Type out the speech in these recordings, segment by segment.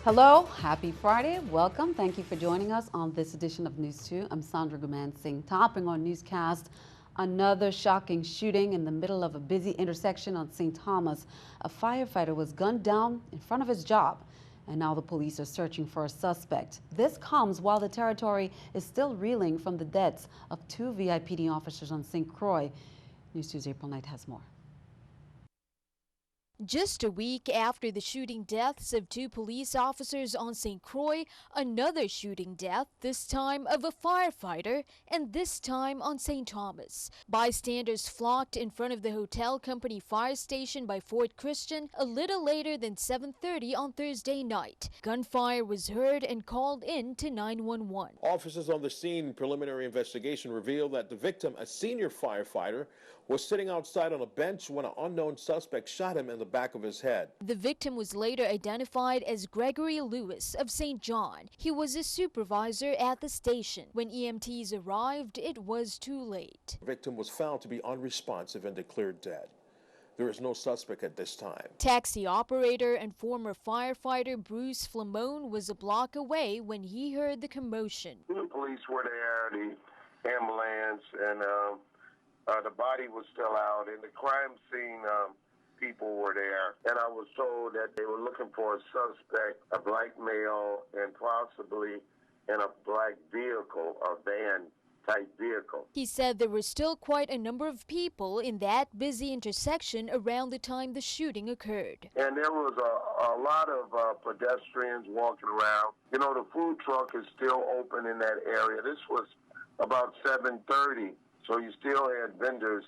Hello, happy Friday. Welcome. Thank you for joining us on this edition of News 2. I'm Sandra Gumansing. Topping on Newscast, another shocking shooting in the middle of a busy intersection on St. Thomas. A firefighter was gunned down in front of his job, and now the police are searching for a suspect. This comes while the territory is still reeling from the deaths of two VIPD officers on St. Croix. News 2's April Knight has more. Just a week after the shooting deaths of two police officers on St. Croix, another shooting death, this time of a firefighter, and this time on St. Thomas. Bystanders flocked in front of the hotel company fire station by Fort Christian a little later than 7:30 on Thursday night. Gunfire was heard and called in to 911. Officers on the scene, preliminary investigation revealed that the victim, a senior firefighter, was sitting outside on a bench when an unknown suspect shot him in the back of his head. The victim was later identified as Gregory Lewis of St. John. He was a supervisor at the station. When EMTs arrived, it was too late. The victim was found to be unresponsive and declared dead. There is no suspect at this time. Taxi operator and former firefighter Bruce Flamone was a block away when he heard the commotion. The police were there, the ambulance, and the body was still out. In the crime scene, people were there, and I was told that they were looking for a suspect, a black male, and possibly in a black vehicle, a van-type vehicle. He said there were still quite a number of people in that busy intersection around the time the shooting occurred. And there was a lot of pedestrians walking around. You know, the food truck is still open in that area. This was about 7:30, so you still had vendors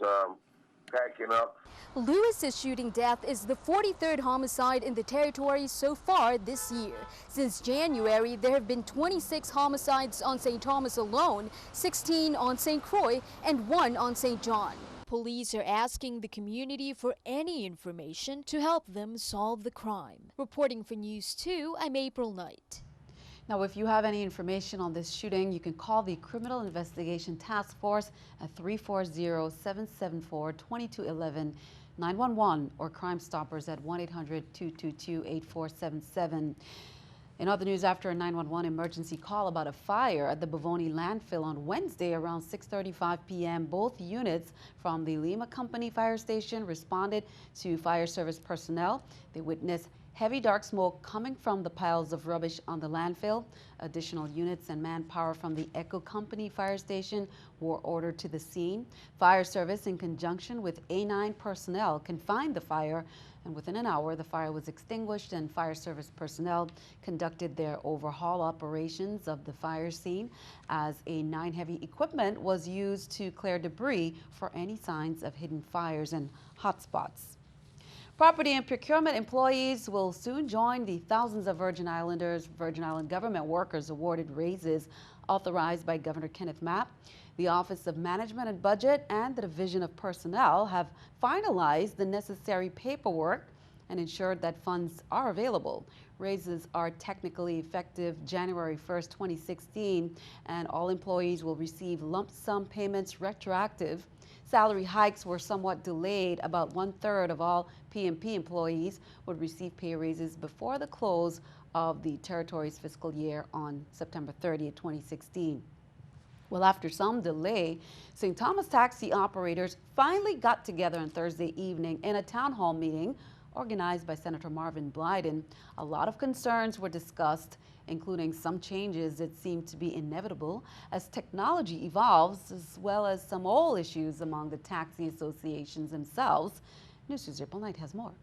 packing up. Lewis's shooting death is the 43rd homicide in the territory so far this year. Since January, there have been 26 homicides on St. Thomas alone, 16 on St. Croix, and 1 on St. John. Police are asking the community for any information to help them solve the crime. Reporting for News 2, I'm April Knight. Now, if you have any information on this shooting, you can call the Criminal Investigation Task Force at 340-774-2211, 911, or Crime Stoppers at 1-800-222-8477. In other news, after a 911 emergency call about a fire at the Bavoni landfill on Wednesday around 6:35 p.m., both units from the Lima Company Fire Station responded to fire service personnel. They witnessed heavy dark smoke coming from the piles of rubbish on the landfill. Additional units and manpower from the Echo Company Fire Station were ordered to the scene. Fire service, in conjunction with A9 personnel, confined the fire, and within an hour the fire was extinguished and fire service personnel conducted their overhaul operations of the fire scene as A9 heavy equipment was used to clear debris for any signs of hidden fires and hotspots. Property and procurement employees will soon join the thousands of Virgin Island government workers awarded raises authorized by Governor Kenneth Mapp. The Office of Management and Budget and the Division of Personnel have finalized the necessary paperwork and ensured that funds are available. Raises are technically effective January 1st, 2016, and all employees will receive lump sum payments retroactive. Salary hikes were somewhat delayed. About 1/3 of all PMP employees would receive pay raises before the close of the territory's fiscal year on September 30th, 2016. Well, after some delay, St. Thomas taxi operators finally got together on Thursday evening in a town hall meeting organized by Senator Marvin Blyden. A lot of concerns were discussed, including some changes that seem to be inevitable as technology evolves, as well as some old issues among the taxi associations themselves. News2's April Knight has more.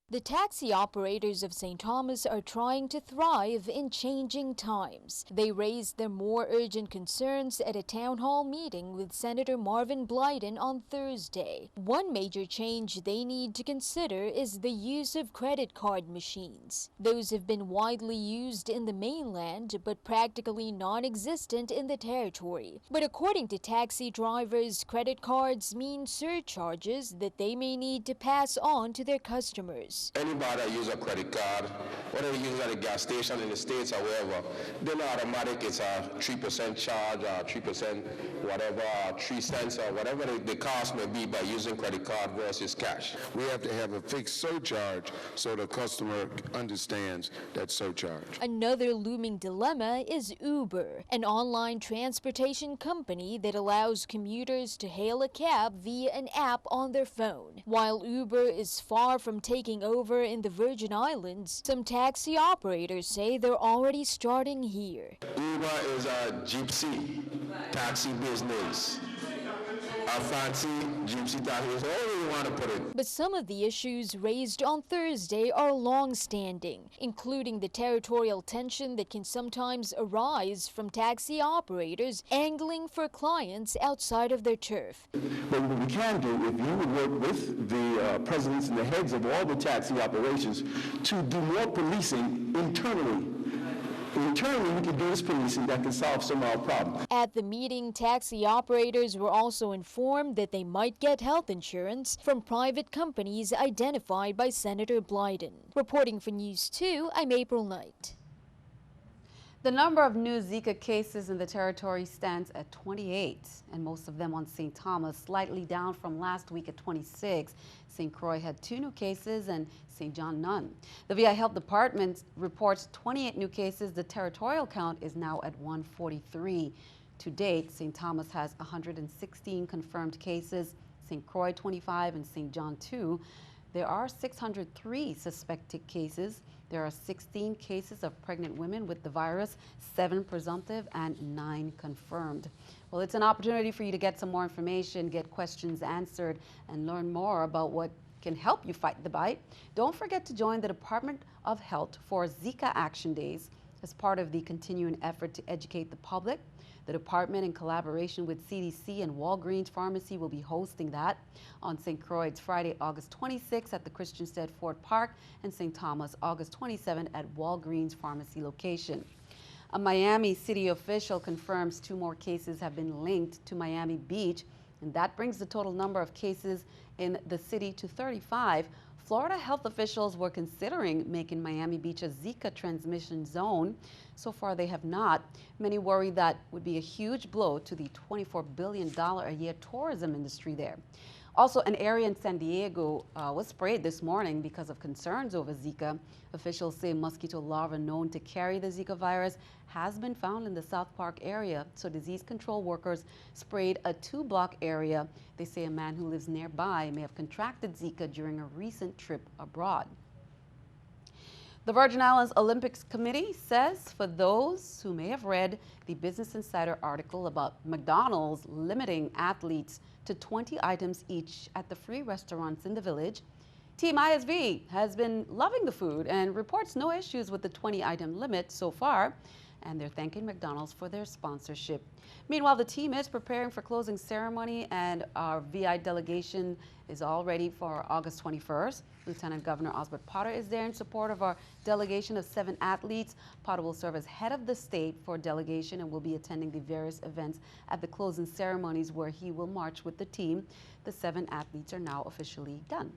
The taxi operators of St. Thomas are trying to thrive in changing times. They raised their more urgent concerns at a town hall meeting with Senator Marvin Blyden on Thursday. One major change they need to consider is the use of credit card machines. Those have been widely used in the mainland but practically non-existent in the territory. But according to taxi drivers, credit cards mean surcharges that they may need to pass on to their customers. issues. Anybody that uses a credit card, whether they use it at a gas station in the States or wherever, then automatic it's a 3% charge or 3% whatever, 3 cents or whatever the cost may be by using credit card versus cash. We have to have a fixed surcharge so the customer understands that surcharge. Another looming dilemma is Uber, an online transportation company that allows commuters to hail a cab via an app on their phone. While Uber is far from taking over in the Virgin Islands, some taxi operators say they're already starting here. Uber is a gypsy taxi business. A fancy gypsy taxi is all you want to put it. But some of the issues raised on Thursday are long-standing, including the territorial tension that can sometimes arise from taxi operators angling for clients outside of their turf. But what we can do, if you would work with the presidents and the heads of all the taxi operations to do more policing internally. Internally, we can do this policing that can solve some of our problems. At the meeting, taxi operators were also informed that they might get health insurance from private companies identified by Senator Blyden. Reporting for News 2, I'm April Knight. The number of new Zika cases in the territory stands at 28, and most of them on St. Thomas, slightly down from last week at 26. St. Croix had 2 new cases and St. John none. The VI Health Department reports 28 new cases. The territorial count is now at 143. To date, St. Thomas has 116 confirmed cases, St. Croix 25 and St. John 2. There are 603 suspected cases. There are 16 cases of pregnant women with the virus, 7 presumptive and 9 confirmed. Well, it's an opportunity for you to get some more information, get questions answered, and learn more about what can help you fight the bite. Don't forget to join the Department of Health for Zika Action Days as part of the continuing effort to educate the public. The department, in collaboration with CDC and Walgreens Pharmacy, will be hosting that on St. Croix. It's Friday, August 26th at the Christiansted Fort Park, and St. Thomas, August 27th at Walgreens Pharmacy location. A Miami city official confirms 2 more cases have been linked to Miami Beach, and that brings the total number of cases in the city to 35. Florida health officials were considering making Miami Beach a Zika transmission zone. So far, they have not. Many worry that would be a huge blow to the $24 billion a year tourism industry there. Also, an area in San Diego was sprayed this morning because of concerns over Zika. Officials say mosquito larvae known to carry the Zika virus has been found in the South Park area, so disease control workers sprayed a 2-block area. They say a man who lives nearby may have contracted Zika during a recent trip abroad. The Virgin Islands Olympics Committee says for those who may have read the Business Insider article about McDonald's limiting athletes to 20 items each at the free restaurants in the village, Team ISV has been loving the food and reports no issues with the 20-item limit so far, and they're thanking McDonald's for their sponsorship. Meanwhile, the team is preparing for closing ceremony, and our VI delegation is all ready for August 21st. Lieutenant Governor Osbert Potter is there in support of our delegation of 7 athletes. Potter will serve as head of the state for delegation and will be attending the various events at the closing ceremonies where he will march with the team. The 7 athletes are now officially done.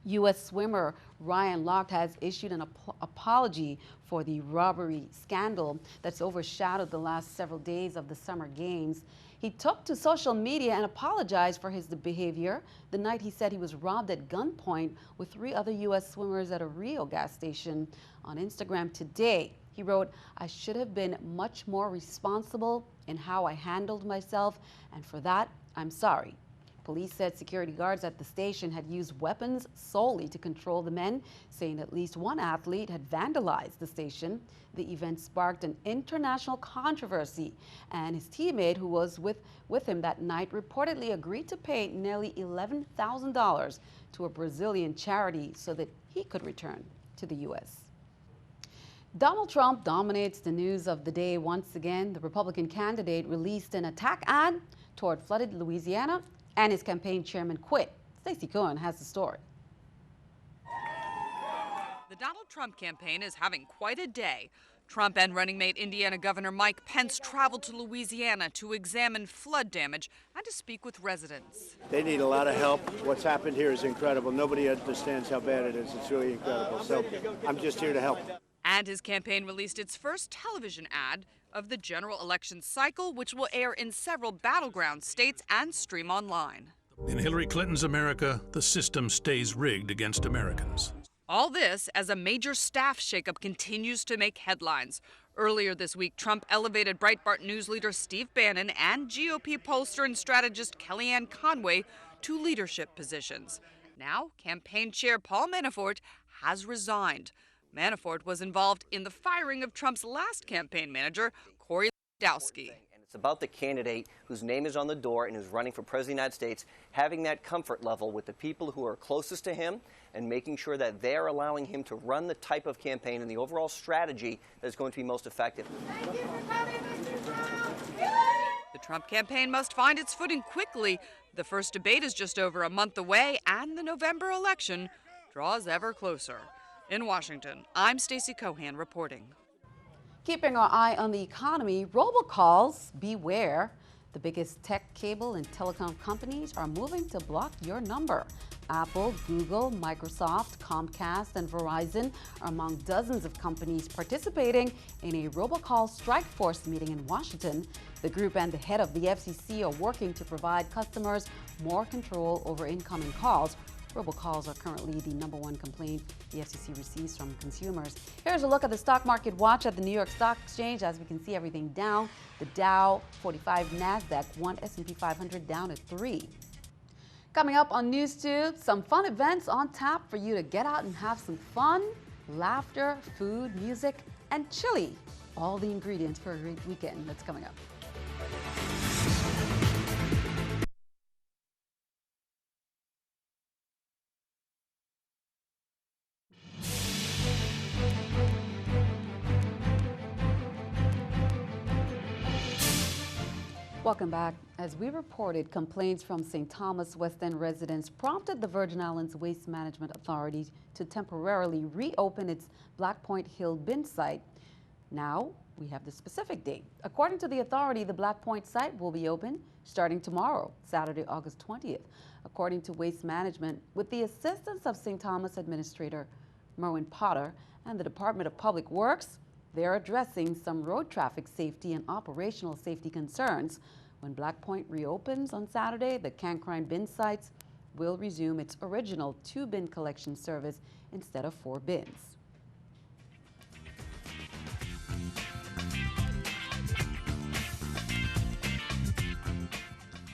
U.S. swimmer Ryan Lochte has issued an apology for the robbery scandal that's overshadowed the last several days of the Summer Games. He took to social media and apologized for his behavior the night he said he was robbed at gunpoint with 3 other U.S. swimmers at a Rio gas station. On Instagram today, he wrote, "I should have been much more responsible in how I handled myself, and for that, I'm sorry." Police said security guards at the station had used weapons solely to control the men, saying at least 1 athlete had vandalized the station. The event sparked an international controversy, and his teammate who was with him that night reportedly agreed to pay nearly $11,000 to a Brazilian charity so that he could return to the U.S. Donald Trump dominates the news of the day once again. The Republican candidate released an attack ad toward flooded Louisiana, and his campaign chairman quit. Stacey Cohen has the story. The Donald Trump campaign is having quite a day. Trump and running mate Indiana Governor Mike Pence traveled to Louisiana to examine flood damage and to speak with residents. They need a lot of help. What's happened here is incredible. Nobody understands how bad it is. It's really incredible. So I'm just here to help. And his campaign released its first television ad of the general election cycle, which will air in several battleground states and stream online. In Hillary Clinton's America, the system stays rigged against Americans. All this as a major staff shakeup continues to make headlines. Earlier this week, Trump elevated Breitbart News leader Steve Bannon and GOP pollster and strategist Kellyanne Conway to leadership positions. Now, campaign chair Paul Manafort has resigned. Manafort was involved in the firing of Trump's last campaign manager, Corey Lewandowski. It's about the candidate whose name is on the door and who's running for president of the United States, having that comfort level with the people who are closest to him and making sure that they're allowing him to run the type of campaign and the overall strategy that's going to be most effective. Thank you for coming, Mr. Trump. The Trump campaign must find its footing quickly. The first debate is just over a month away, and the November election draws ever closer. In Washington, I'm Stacey Cohan reporting. Keeping our eye on the economy, robocalls, beware. The biggest tech, cable, and telecom companies are moving to block your number. Apple, Google, Microsoft, Comcast, and Verizon are among dozens of companies participating in a robocall strike force meeting in Washington. The group and the head of the FCC are working to provide customers more control over incoming calls. Robocalls are currently the #1 complaint the FCC receives from consumers. Here's a look at the stock market watch at the New York Stock Exchange. As we can see, everything down. The Dow 45, NASDAQ 1, S&P 500 down at 3. Coming up on News 2, some fun events on tap for you to get out and have some fun, laughter, food, music, and chili. All the ingredients for a great weekend. That's coming up. Welcome back. As we reported, complaints from St. Thomas West End residents prompted the Virgin Islands Waste Management Authority to temporarily reopen its Black Point Hill bin site. Now, we have the specific date. According to the authority, the Black Point site will be open starting tomorrow, Saturday, August 20th. According to Waste Management, with the assistance of St. Thomas Administrator Merwin Potter and the Department of Public Works, they're addressing some road traffic safety and operational safety concerns. When Black Point reopens on Saturday, the Cancrine bin sites will resume its original 2-bin collection service instead of 4 bins.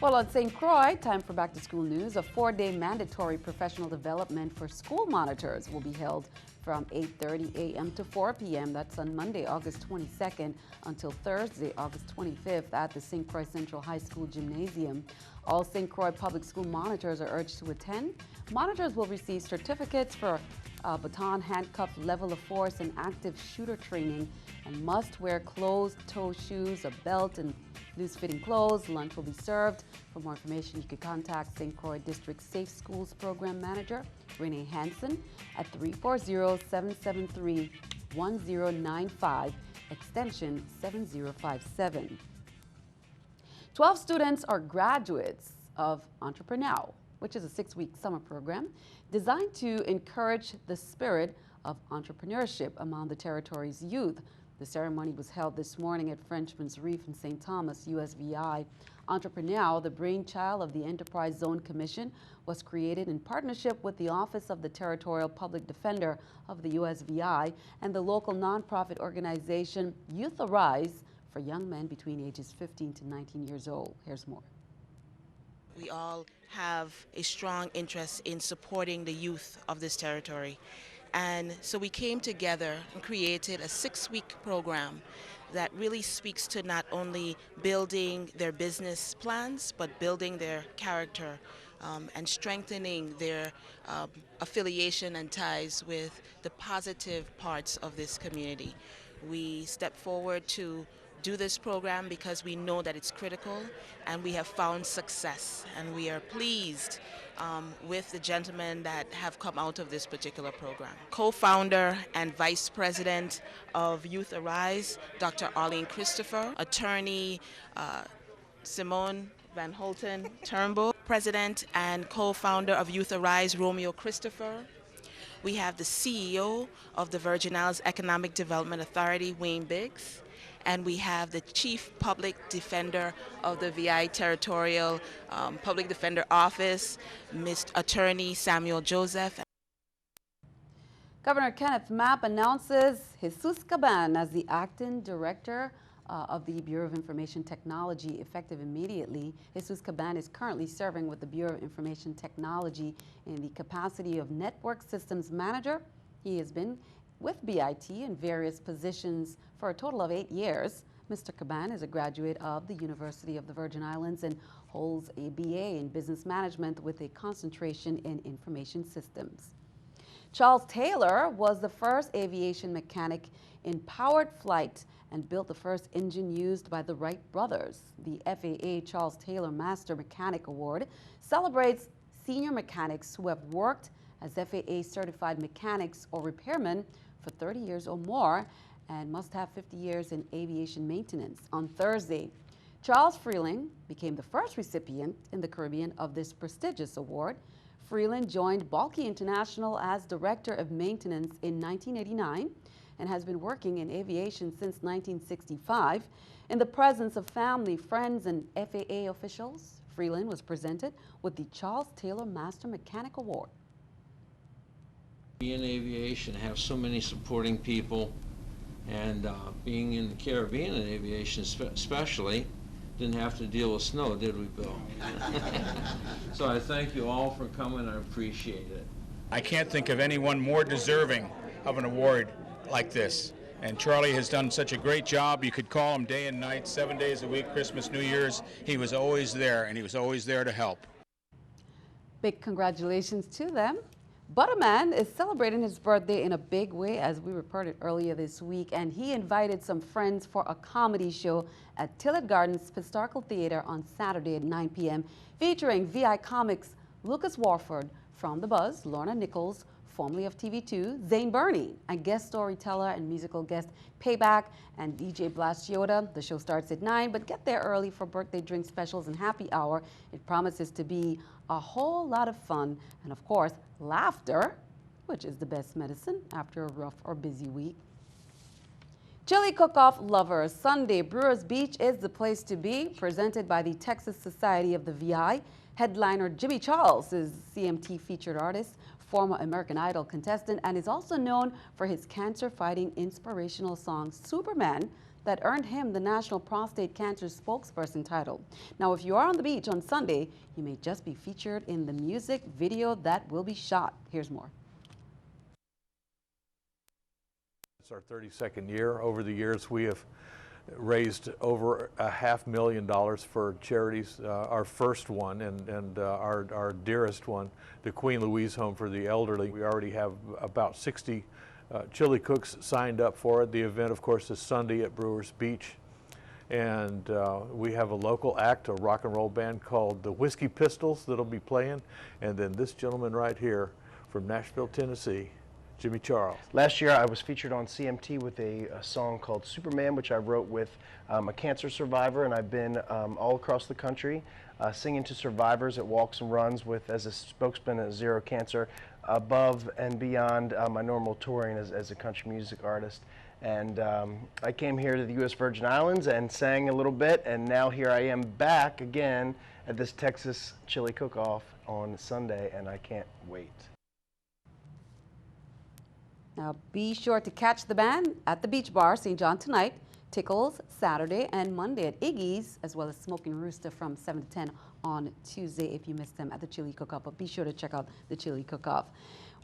Well, on St. Croix, time for back-to-school news. A 4-day mandatory professional development for school monitors will be held from 8:30 a.m. to 4 p.m. That's on Monday, August 22nd until Thursday, August 25th at the St. Croix Central High School Gymnasium. All St. Croix public school monitors are urged to attend. Monitors will receive certificates for baton, handcuff, level of force, and active shooter training, and must wear closed-toe shoes, a belt, and loose-fitting clothes. Lunch will be served. For more information, you can contact St. Croix District Safe Schools Program Manager Renee Hansen at 340-773-1095, extension 7057. 12 students are graduates of Entrepreneur, which is a 6-week summer program designed to encourage the spirit of entrepreneurship among the territory's youth. The ceremony was held this morning at Frenchman's Reef in St. Thomas, USVI. Entrepreneur, the brainchild of the Enterprise Zone Commission, was created in partnership with the Office of the Territorial Public Defender of the USVI and the local nonprofit organization Youth Arise for young men between ages 15 to 19 years old. Here's more. We all have a strong interest in supporting the youth of this territory. And so we came together and created a 6-week program that really speaks to not only building their business plans, but building their character and strengthening their affiliation and ties with the positive parts of this community. We step forward to do this program because we know that it's critical and we have found success, and we are pleased with the gentlemen that have come out of this particular program. Co-founder and Vice President of Youth Arise, Dr. Arlene Christopher, attorney Simone Van Holten Turnbull, President and co-founder of Youth Arise, Romeo Christopher. We have the CEO of the Virgin Islands Economic Development Authority, Wayne Biggs. And we have the Chief Public Defender of the VI Territorial Public Defender Office, Mr. Attorney Samuel Joseph. Governor Kenneth Mapp announces Jesus Caban as the acting director of the Bureau of Information Technology, effective immediately. Jesus Caban is currently serving with the Bureau of Information Technology in the capacity of Network Systems Manager. He has been with BIT in various positions for a total of 8 years. Mr. Caban is a graduate of the University of the Virgin Islands and holds a BA in Business Management with a concentration in Information Systems. Charles Taylor was the first aviation mechanic in powered flight and built the first engine used by the Wright brothers. The FAA Charles Taylor Master Mechanic Award celebrates senior mechanics who have worked as FAA certified mechanics or repairmen for 30 years or more and must have 50 years in aviation maintenance. On Thursday, Charles Freeling became the first recipient in the Caribbean of this prestigious award. Freeling joined Balky International as Director of Maintenance in 1989 and has been working in aviation since 1965. In the presence of family, friends, and FAA officials, Freeling was presented with the Charles Taylor Master Mechanic Award. In aviation, have so many supporting people, and being in the Caribbean in aviation especially, didn't have to deal with snow, did we, Bill? So I thank you all for coming. I appreciate it. I can't think of anyone more deserving of an award like this. And Charlie has done such a great job. You could call him day and night, 7 days a week, Christmas, New Year's. He was always there, and he was always there to help. Big congratulations to them. Butterman is celebrating his birthday in a big way, as we reported earlier this week, and he invited some friends for a comedy show at Tillett Gardens Historical Theater on Saturday at 9 p.m. featuring VI Comics Lucas Warford, From the Buzz, Lorna Nichols, formerly of TV2, Zane Burney, and guest storyteller and musical guest Payback, and DJ Blast Yoda. The show starts at 9, but get there early for birthday drink specials and happy hour. It promises to be a whole lot of fun and, of course, laughter, which is the best medicine after a rough or busy week. Chili Cook-Off lovers, Sunday, Brewers Beach is the place to be, presented by the Texas Society of the VI. Headliner Jimmy Charles is CMT featured artist, former American Idol contestant, and is also known for his cancer-fighting inspirational song, Superman, that earned him the National Prostate Cancer Spokesperson title. Now, if you are on the beach on Sunday, you may just be featured in the music video that will be shot. Here's more. It's our 32nd year. Over the years, we have raised over $500,000 for charities. Our first one and our dearest one, the Queen Louise Home for the Elderly. We already have about 60 chili cooks signed up for it. The event, of course, is Sunday at Brewers Beach. And we have a local act, a rock and roll band called the Whiskey Pistols that'll be playing. And then this gentleman right here from Nashville, Tennessee, Jimmy Charles. Last year I was featured on CMT with a song called Superman, which I wrote with a cancer survivor, and I've been all across the country singing to survivors at walks and runs with, as a spokesman at Zero Cancer, above and beyond my normal touring as a country music artist. And I came here to the U.S. Virgin Islands and sang a little bit, and now here I am back again at this Texas Chili Cook-Off on Sunday, and I can't wait. Now, be sure to catch the band at the Beach Bar, St. John tonight, Tickles Saturday and Monday at Iggy's, as well as Smoking Rooster from 7 to 10 on Tuesday if you missed them at the Chili Cook-Off. But be sure to check out the Chili Cook-Off.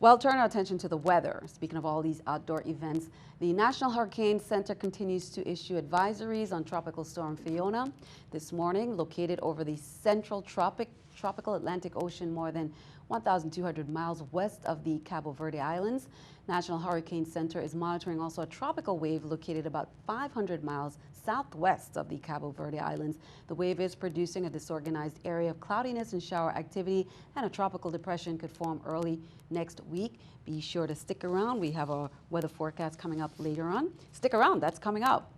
Well, turn our attention to the weather. Speaking of all these outdoor events, the National Hurricane Center continues to issue advisories on Tropical Storm Fiona. This morning, located over the central tropical Atlantic Ocean, more than 1,200 miles west of the Cabo Verde Islands. National Hurricane Center is monitoring also a tropical wave located about 500 miles southwest of the Cabo Verde Islands. The wave is producing a disorganized area of cloudiness and shower activity, and a tropical depression could form early next week. Be sure to stick around. We have a weather forecast coming up later on. Stick around, that's coming up.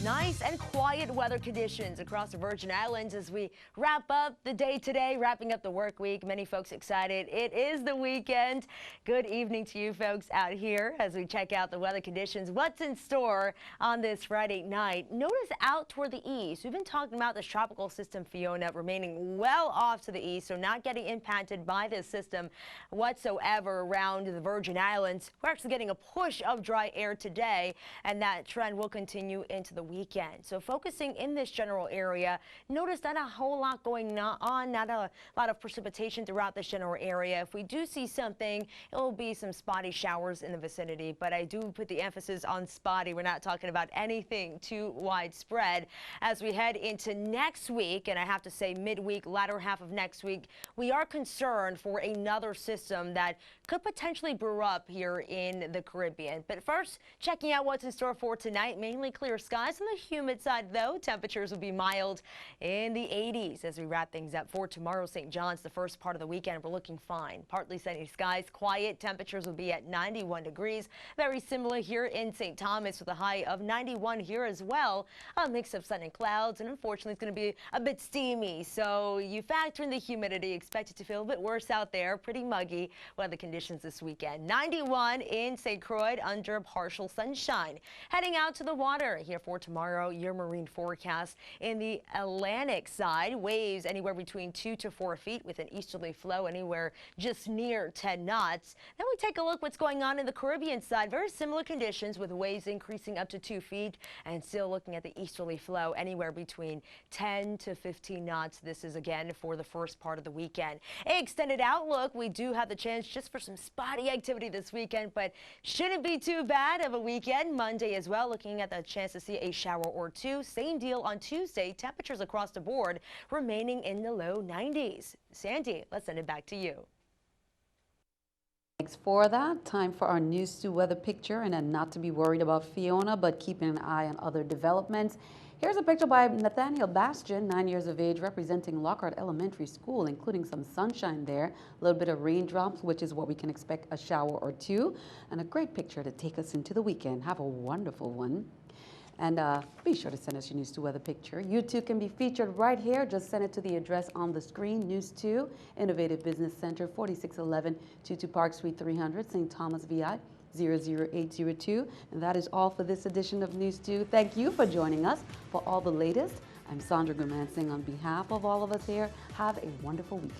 Nice and quiet weather conditions across the Virgin Islands as we wrap up the day today, wrapping up the work week. Many folks excited. It is the weekend. Good evening to you folks out here as we check out the weather conditions. What's in store on this Friday night? Notice out toward the east. We've been talking about this tropical system Fiona remaining well off to the east, so not getting impacted by this system whatsoever around the Virgin Islands. We're actually getting a push of dry air today, and that trend will continue into the weekend. So focusing in this general area, notice not a whole lot going on, not a lot of precipitation throughout this general area. If we do see something, it will be some spotty showers in the vicinity, but I do put the emphasis on spotty. We're not talking about anything too widespread. As we head into next week, and I have to say midweek, latter half of next week, we are concerned for another system that could potentially brew up here in the Caribbean. But first, checking out what's in store for tonight, mainly clear skies. On the humid side, though, temperatures will be mild in the 80s as we wrap things up for tomorrow. St. John's, the first part of the weekend, we're looking fine. Partly sunny skies, quiet. Temperatures will be at 91 degrees. Very similar here in St. Thomas with a high of 91 here as well. A mix of sun and clouds, and unfortunately, it's going to be a bit steamy. So you factor in the humidity, expect it to feel a bit worse out there. Pretty muggy weather conditions this weekend. 91 in St. Croix under partial sunshine. Heading out to the water here for tomorrow, your marine forecast in the Atlantic side. Waves anywhere between 2 to 4 feet with an easterly flow anywhere just near 10 knots. Then we take a look what's going on in the Caribbean side. Very similar conditions with waves increasing up to 2 feet and still looking at the easterly flow anywhere between 10 to 15 knots. This is again for the first part of the weekend. Extended outlook, we do have the chance just for some spotty activity this weekend, but shouldn't be too bad of a weekend. Monday as well, looking at the chance to see a shower or two. Same deal on Tuesday. Temperatures across the board remaining in the low 90s. Sandy, let's send it back to you. Thanks for that. Time for our News 2 weather picture, and then not to be worried about Fiona, but keeping an eye on other developments. Here's a picture by Nathaniel Bastian, 9 years of age, representing Lockhart Elementary School, including some sunshine there, a little bit of raindrops, which is what we can expect, a shower or two, and a great picture to take us into the weekend. Have a wonderful one. And be sure to send us your News 2 weather picture. You too can be featured right here. Just send it to the address on the screen. News 2, Innovative Business Center, 4611 22 Park Suite 300, St. Thomas, VI 00802. And that is all for this edition of News 2. Thank you for joining us for all the latest. I'm Sandra Gumansing on behalf of all of us here. Have a wonderful weekend.